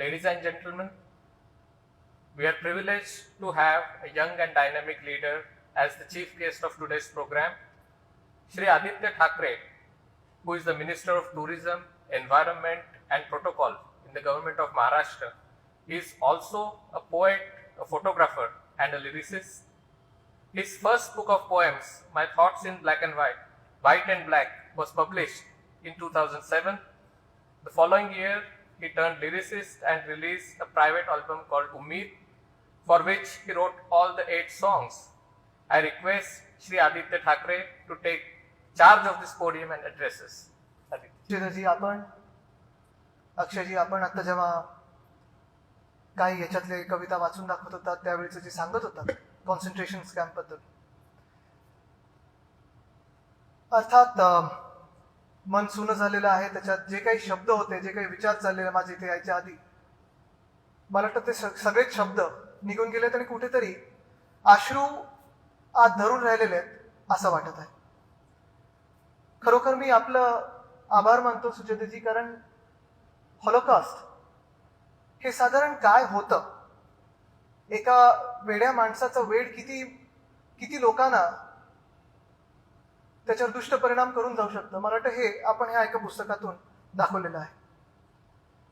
Ladies and gentlemen, we are privileged to have a young and dynamic leader as the chief guest of today's program, Shri Aditya Thackeray, who is the Minister of Tourism, Environment and Protocol in the government of Maharashtra. He is also a poet, a photographer and a lyricist. His first book of poems, My Thoughts in Black and White and Black, was published in 2007. The following year, he turned lyricist and released a private album called Ummeed, for which he wrote all the 8 songs. I request Shri Aditya Thackeray to take charge of this podium and address us. जी आपण अक्षयजी आपण आता जेव्हा काही याच्यातले कविता वाचून दाखवत होता त्यावेळेचं जे सांगत होता कॉन्सन्ट्रेशन कॅम्प बद्दल, अर्थात मन सुनं झालेलं आहे. त्याच्यात जे काही शब्द होते, जे काही विचार चाललेले माझे इथे यायच्या आधी, मला वाटतं ते सगळेच शब्द निघून गेलेत आणि कुठेतरी अश्रू आत धरून राहिलेले आहेत असं वाटत आहे. खरोखर मी आपलं आभार मानतो सुचेताजी, कारण हॉलोकॉस्ट हे साधारण काय होतं, एका वेड्या माणसाचा वेड किती लोकांना त्याच्यावर दुष्ट परिणाम करून जाऊ शकतं. मला वाटतं हे आपण ह्या एका पुस्तकातून दाखवलेलं आहे.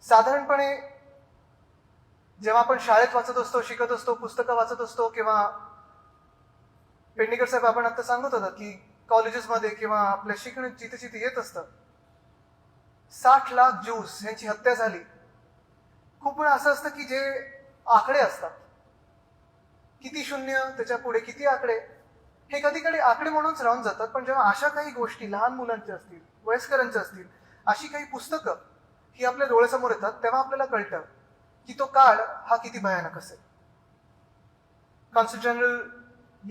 साधारणपणे जेव्हा आपण शाळेत वाचत असतो, शिकत असतो, पुस्तकं वाचत असतो, किंवा पेडणेकर साहेब आपण आता सांगत होता की कॉलेजेसमध्ये किंवा आपल्या शिकणं जिथे येत असतं, 60 लाख ज्यूज यांची हत्या झाली. खूप वेळा असं असतं की जे आकडे असतात, किती शून्य त्याच्या पुढे किती आकडे, हे कधी कधी आकडे म्हणूनच राहून जातात. पण जेव्हा अशा काही गोष्टी लहान मुलांच्या असतील, वयस्करांच्या असतील, अशी काही पुस्तकं ही आपल्या डोळ्यासमोर येतात, तेव्हा आपल्याला कळतं की तो काळ हा किती भयानक असेल. कॉन्सल जनरल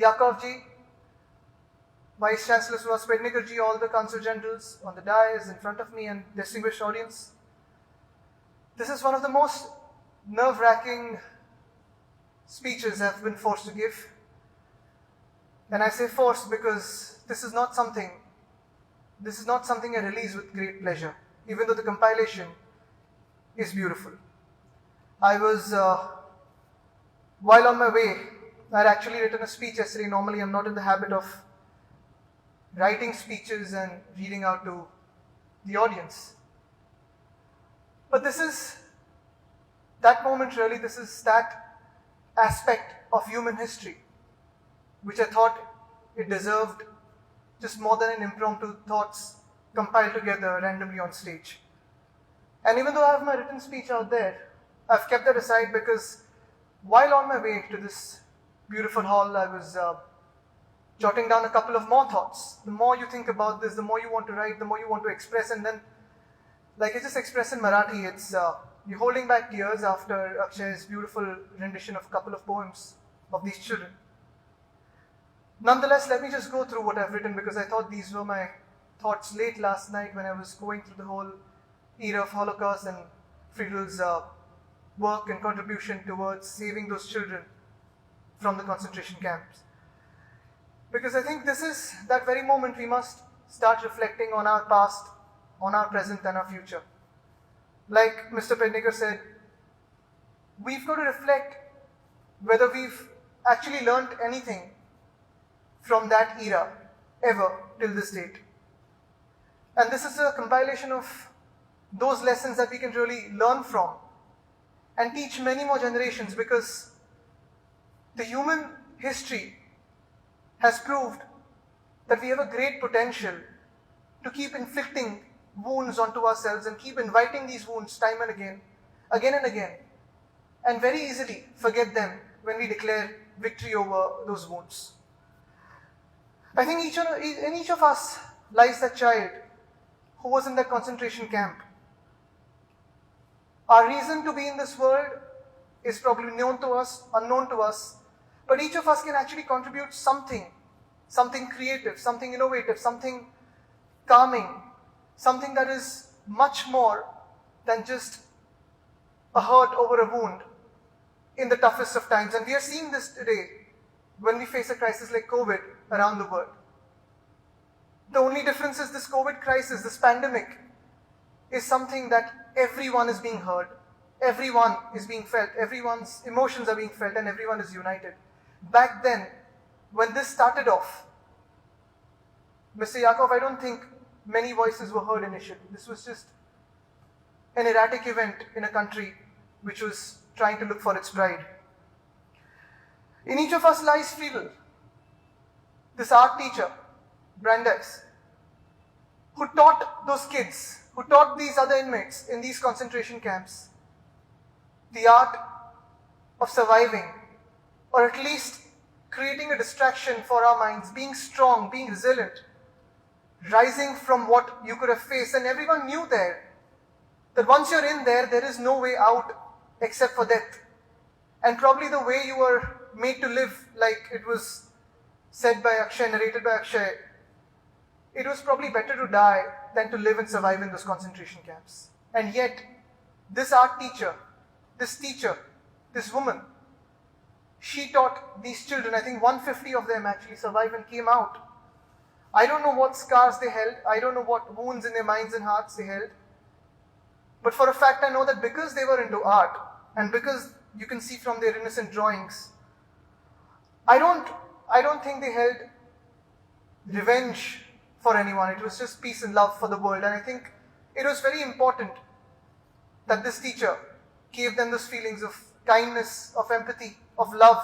याकॉवजी, Vice Chancellor Suhas Pednekarji, all the Consul Generals on the dais in front of me and distinguished audience. This is one of the most nerve-wracking speeches I've been forced to give. And I say forced because this is not something I release with great pleasure, even though the compilation is beautiful. I was, while on my way, I had actually written a speech yesterday. Normally I'm not in the habit of writing speeches and reading out to the audience. But this is that moment really, this is that aspect of human history which I thought it deserved just more than an impromptu thoughts compiled together randomly on stage. And even though I have my written speech out there, I've kept that aside because while on my way to this beautiful hall, I was jotting down a couple of more thoughts. The more you think about this, the more you want to write, the more you want to express. And then, like I just expressed in Marathi, it's you're holding back tears after Akshay's beautiful rendition of a couple of poems of these children. Nonetheless, let me just go through what I've written, because I thought these were my thoughts late last night when I was going through the whole era of Holocaust and Friedel's work and contribution towards saving those children from the concentration camps. Because I think this is that very moment we must start reflecting on our past, on our present and our future. Like Mr. Pednekar said, we've got to reflect whether we've actually learned anything from that era ever till this date. And this is a compilation of those lessons that we can really learn from and teach many more generations, because the human history has proved that we have a great potential to keep inflicting wounds onto ourselves and keep inviting these wounds time and again and again, and very easily forget them when we declare victory over those wounds. I think in each of us lies that child who was in that concentration camp. Our reason to be in this world is probably known to us, unknown to us, but each of us can actually contribute something creative, something innovative, something calming, something that is much more than just a hurt over a wound in the toughest of times. And we are seeing this today when we face a crisis like COVID around the world. The only difference is this COVID crisis, this pandemic, is something that everyone is being heard. everyone is being felt, everyone's emotions are being felt, and everyone is united. Back then, when this started off, Mr. Yakov, I don't think many voices were heard initially. This was just an erratic event in a country which was trying to look for its pride. In each of us lies freedom. This art teacher, Brandeis, who taught those kids, who taught these other inmates in these concentration camps, the art of surviving, or at least creating a distraction for our minds, being strong, being resilient, rising from what you could have faced. And everyone knew there that once you're in there, there is no way out except for death. And probably the way you were made to live, like it was said by Akshay, narrated by Akshay, it was probably better to die than to live and survive in those concentration camps. And yet, this art teacher, this woman, she taught these children, I think 150 of them actually survived and came out. I don't know what scars they held, I don't know what wounds in their minds and hearts they held, but for a fact I know that because they were into art, and because you can see from their innocent drawings, I don't think they held revenge for anyone. It was just peace and love for the world. And I think it was very important that this teacher gave them those feelings of kindness, of empathy, of love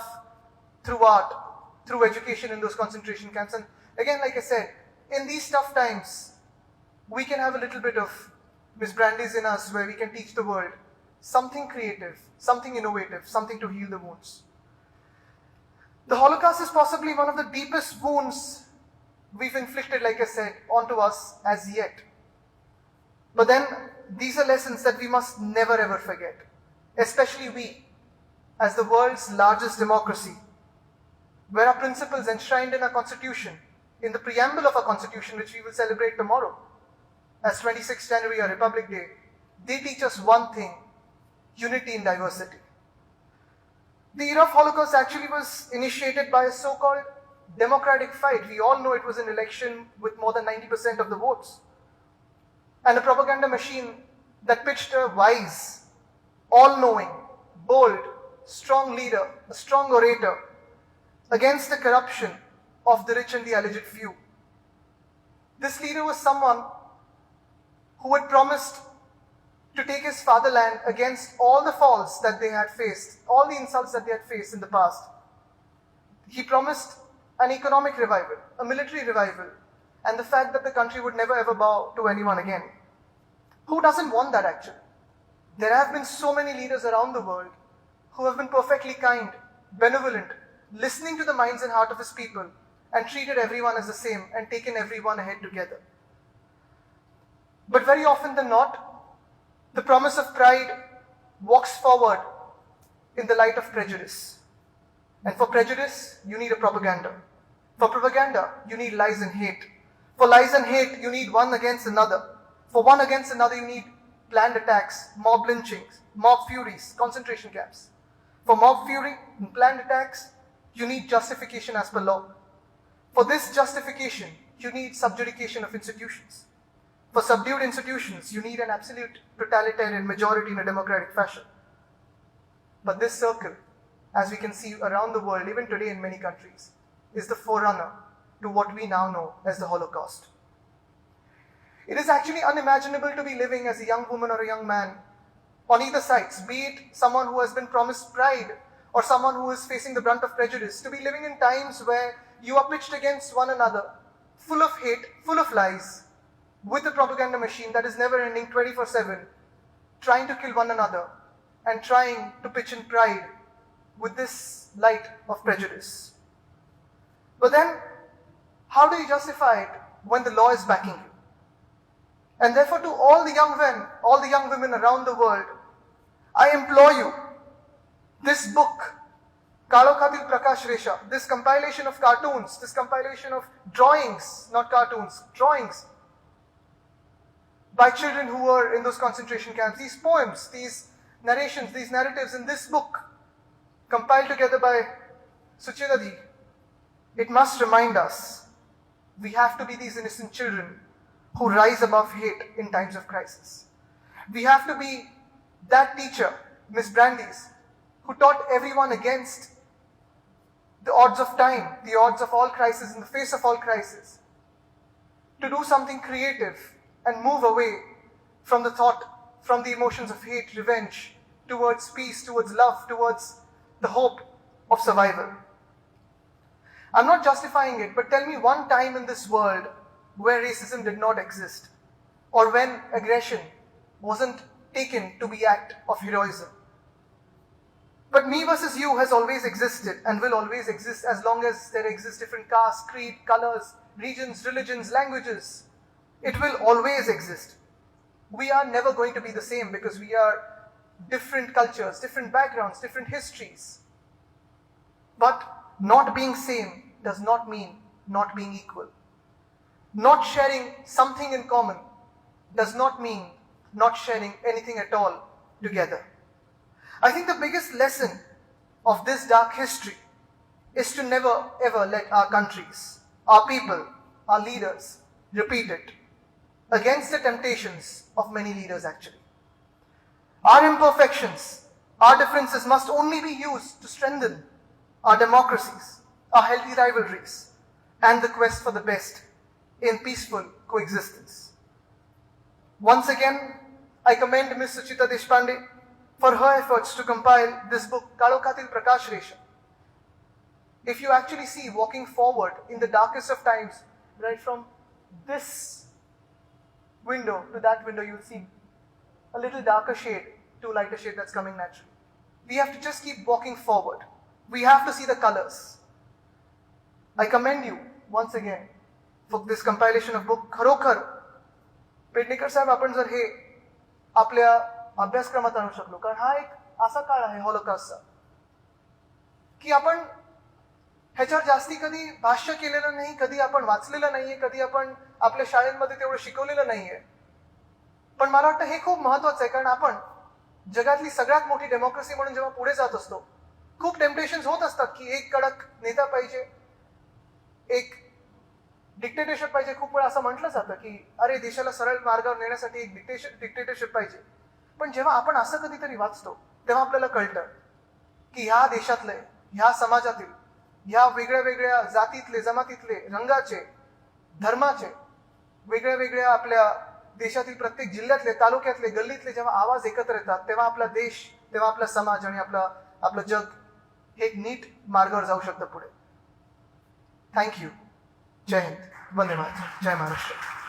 through art, through education in those concentration camps. And again, like I said, in these tough times, we can have a little bit of Miss Brandeis in us where we can teach the world something creative, something innovative, something to heal the wounds. The Holocaust is possibly one of the deepest wounds we've inflicted, like I said, onto us as yet. But then, these are lessons that we must never ever forget. Especially we, as the world's largest democracy, where our principles enshrined in our constitution, in the preamble of our constitution, which we will celebrate tomorrow, as 26th January, our Republic Day, they teach us one thing: unity in diversity. The era of Holocaust actually was initiated by a so-called democratic fight. We all know it was an election with more than 90% of the votes. And a propaganda machine that pitched a wise, all-knowing, bold, strong leader, a strong orator, against the corruption of the rich and the alleged few. This leader was someone who had promised to take his fatherland against all the faults that they had faced, all the insults that they had faced in the past. He promised an economic revival, a military revival, and the fact that the country would never ever bow to anyone again. Who doesn't want that actually? There have been so many leaders around the world who have been perfectly kind, benevolent, listening to the minds and heart of his people, and treated everyone as the same and taken everyone ahead together. But very often than not, the promise of pride walks forward in the light of prejudice. And for prejudice, you need a propaganda. For propaganda, you need lies and hate. For lies and hate, you need one against another. For one against another, you need planned attacks, mob lynchings, mob furies, concentration camps. For mob fury and planned attacks, you need justification as per law. For this justification, you need subjugation of institutions. For subdued institutions, you need an absolute totalitarian majority in a democratic fashion. But this circle, as we can see around the world, even today in many countries, is the forerunner to what we now know as the Holocaust. It is actually unimaginable to be living as a young woman or a young man on either sides, be it someone who has been promised pride or someone who is facing the brunt of prejudice, to be living in times where you are pitched against one another, full of hate, full of lies, with a propaganda machine that is never ending 24/7, trying to kill one another and trying to pitch in pride with this light of prejudice. But then, how do you justify it when the law is backing you? And therefore, to all the young men, all the young women around the world, I implore you, this book, Kalo Khatil Prakash Resha, this compilation of cartoons, this compilation of drawings, not cartoons, drawings, by children who were in those concentration camps, these poems, these narrations, these narratives in this book, compiled together by Sucheta, it must remind us we have to be these innocent children who rise above hate in times of crisis. We have to be that teacher, Miss Brandeis, who taught everyone against the odds of time, the odds of all crises, in the face of all crisis, to do something creative and move away from the thought, from the emotions of hate, revenge, towards peace, towards love, towards the hope of survival. I'm not justifying it, but tell me one time in this world where racism did not exist, or when aggression wasn't taken to be act of heroism. But me versus you has always existed and will always exist as long as there exist different castes, creed, colors, regions, religions, languages. It will always exist. We are never going to be the same because we are different cultures, different backgrounds, different histories. But not being same does not mean not being equal. Not sharing something in common does not mean not sharing anything at all together. I think the biggest lesson of this dark history is to never ever let our countries, our people, our leaders repeat it against the temptations of many leaders actually. Our imperfections, our differences must only be used to strengthen our democracies, our healthy rivalries, and the quest for the best in peaceful coexistence. Once again, I commend Ms. Suchita Deshpande for her efforts to compile this book, Kalokatil Prakash Resha. If you actually see walking forward in the darkest of times, right from this window to that window, you'll see a little darker shade to lighter shade that's coming naturally. We have to just keep walking forward. We have to see the colors. I commend you once again for this compilation of book. खरोखर पेडणेकर साहेब आपण जर हे आपल्या अभ्यासक्रमात आणू शकलो, कारण हा एक असा काळ आहे हॉलोकॉस्टचा की आपण ह्याच्यावर जास्ती कधी भाष्य केलेलं नाही, कधी आपण वाचलेलं नाहीये, कधी आपण आपल्या शाळेमध्ये तेवढं शिकवलेलं नाहीये. पण मला वाटतं हे खूप महत्वाचं आहे, कारण आपण जगातली सगळ्यात मोठी डेमोक्रेसी म्हणून जेव्हा पुढे जात असतो, खूप टेम्पटेशन्स होत असतात की एक कडक नेता पाहिजे, एक डिक्टेटरशिप पाहिजे. खूप वेळा असं म्हटलं जातं की अरे देशाला सरळ मार्गावर नेण्यासाठी एक डिक्टेटरशिप पाहिजे. पण जेव्हा आपण असं कधीतरी वाचतो तेव्हा आपल्याला कळतं की ह्या देशातले, ह्या समाजातील, ह्या वेगळ्या वेगळ्या जातीतले, जमातीतले, रंगाचे, धर्माचे, वेगळ्या वेगळ्या आपल्या देशातील प्रत्येक जिल्ह्यातले, तालुक्यातले, गल्लीतले जेव्हा आवाज एकत्र येतात तेव्हा आपला देश, तेव्हा आपला समाज आणि आपलं जग हे एक नीट मार्गावर जाऊ शकतं पुढे. थँक्यू. जय हिंद. वंदे मातरम. जय महाराष्ट्र.